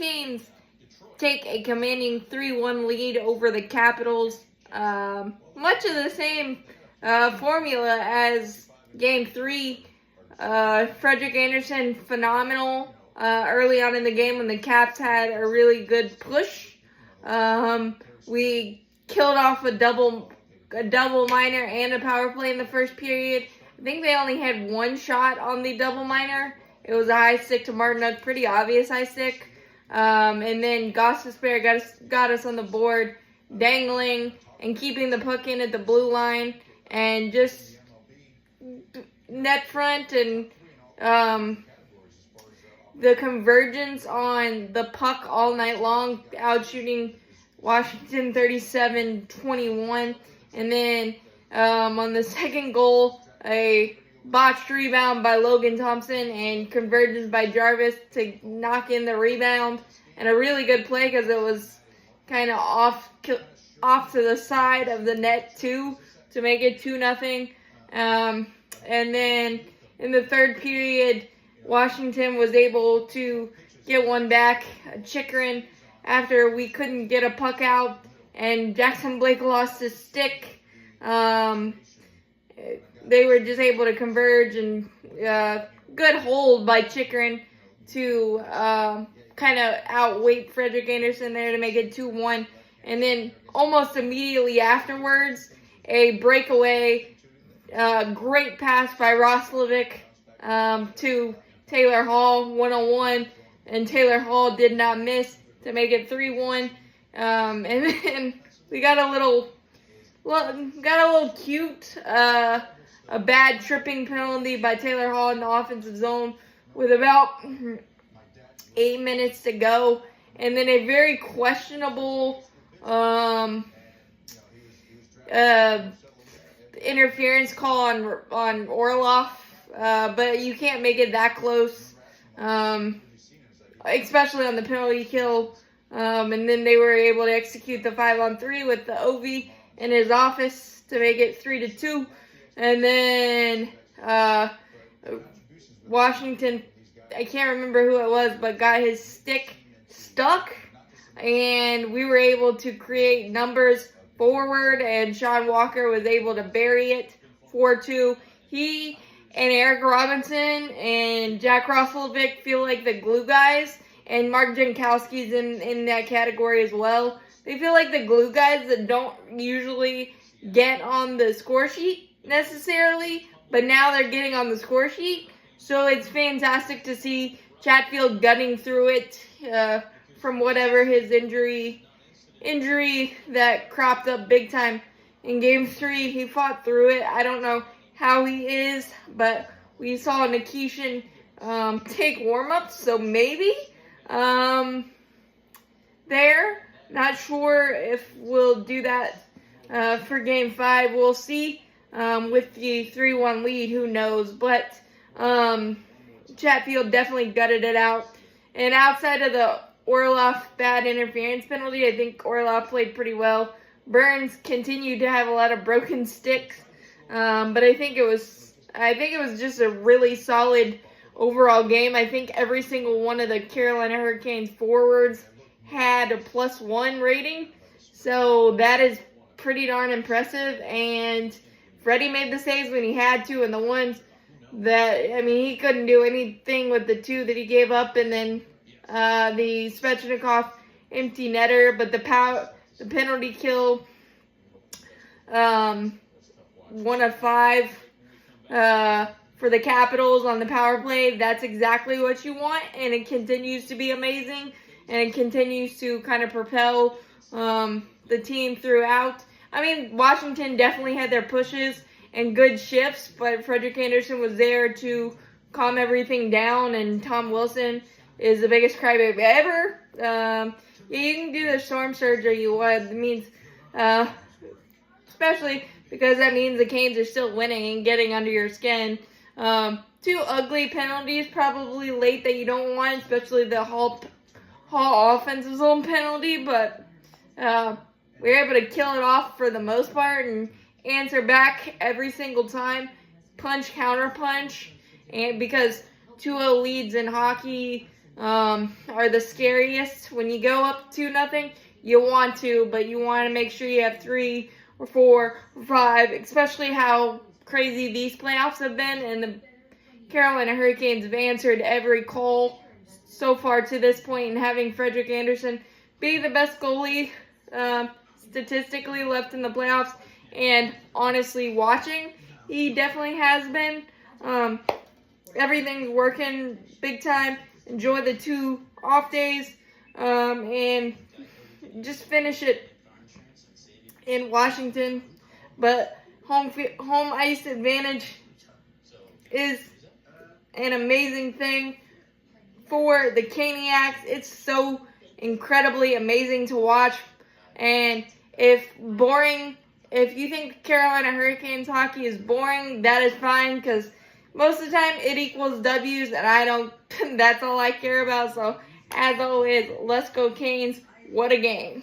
Hurricanes take a commanding 3-1 lead over the Capitals. Much of the same formula as Game 3. Frederik Andersen, phenomenal early on in the game when the Caps had a really good push. We killed off a double minor and a power play in the first period. I think they only had one shot on the double minor. It was a high stick to Martinook, pretty obvious high stick. And then Gostisbehere got us on the board, dangling and keeping the puck in at the blue line, and just net front and the convergence on the puck all night long, out shooting Washington 37-21. And then on the second goal, a botched rebound by Logan Thompson and convergence by Jarvis to knock in the rebound. And a really good play because it was kind of off to the side of the net too, to make it 2-0. And then in the third period, Washington was able to get one back. Chychrun, after we couldn't get a puck out, and Jackson Blake lost his stick. They were just able to converge, and good hold by Chychrun to kind of outweight Frederik Andersen there to make it 2-1. And then almost immediately afterwards, a breakaway, great pass by Roslovic to Taylor Hall, 1-on-1, and Taylor Hall did not miss to make it 3-1. And then we got a little cute, a bad tripping penalty by Taylor Hall in the offensive zone with about 8 minutes to go, and then a very questionable interference call on Orlov, but you can't make it that close, especially on the penalty kill. And then they were able to execute the 5-on-3 with the Ovi in his office to make it 3-2. And then Washington, I can't remember who it was, but got his stick stuck, and we were able to create numbers forward, and Sean Walker was able to bury it 4-2. He and Eric Robinson and Jack Roslovic feel like the glue guys, and Mark Jankowski's in that category as well. They feel like the glue guys that don't usually get on the score sheet necessarily, but now they're getting on the score sheet. So it's fantastic to see Chatfield gunning through it from whatever his injury that cropped up big time in Game 3. He fought through it. I don't know how he is, but we saw Nikishin take warm-ups, so maybe there. Not sure if we'll do that for Game 5. We'll see with the 3-1 lead. Who knows? But Chatfield definitely gutted it out. And outside of the Orlov bad interference penalty, I think Orlov played pretty well. Burns continued to have a lot of broken sticks, but I think it was just a really solid overall game. I think every single one of the Carolina Hurricanes forwards had a +1 rating, so that is pretty darn impressive. And Freddie made the saves when he had to, and the ones that, I mean, he couldn't do anything with the 2 that he gave up, and then the Svechnikov empty netter, but the penalty kill, 1 of 5 for the Capitals on the power play. That's exactly what you want, and it continues to be amazing, and it continues to kind of propel the team throughout. I mean, Washington definitely had their pushes and good shifts, but Frederik Andersen was there to calm everything down, and Tom Wilson is the biggest crybaby ever. You can do the storm surge or you want. It means, especially because that means the Canes are still winning and getting under your skin. 2 ugly penalties probably late that you don't want, especially the Hall offensive zone penalty, but we were able to kill it off for the most part and answer back every single time, punch, counter punch, and because 2-0 leads in hockey are the scariest. When you go up 2-0, you want to, but you want to make sure you have 3 or 4 or 5, especially how crazy these playoffs have been, and the Carolina Hurricanes have answered every call so far to this point, and having Frederik Andersen be the best goalie statistically left in the playoffs, and honestly watching, he definitely has been. Everything's working big time. Enjoy the 2 off days, and just finish it in Washington. But home ice advantage is an amazing thing for the Caniacs. It's so incredibly amazing to watch. And if you think Carolina Hurricanes hockey is boring, that is fine, because most of the time it equals W's, and that's all I care about. So, as always, let's go Canes. What a game.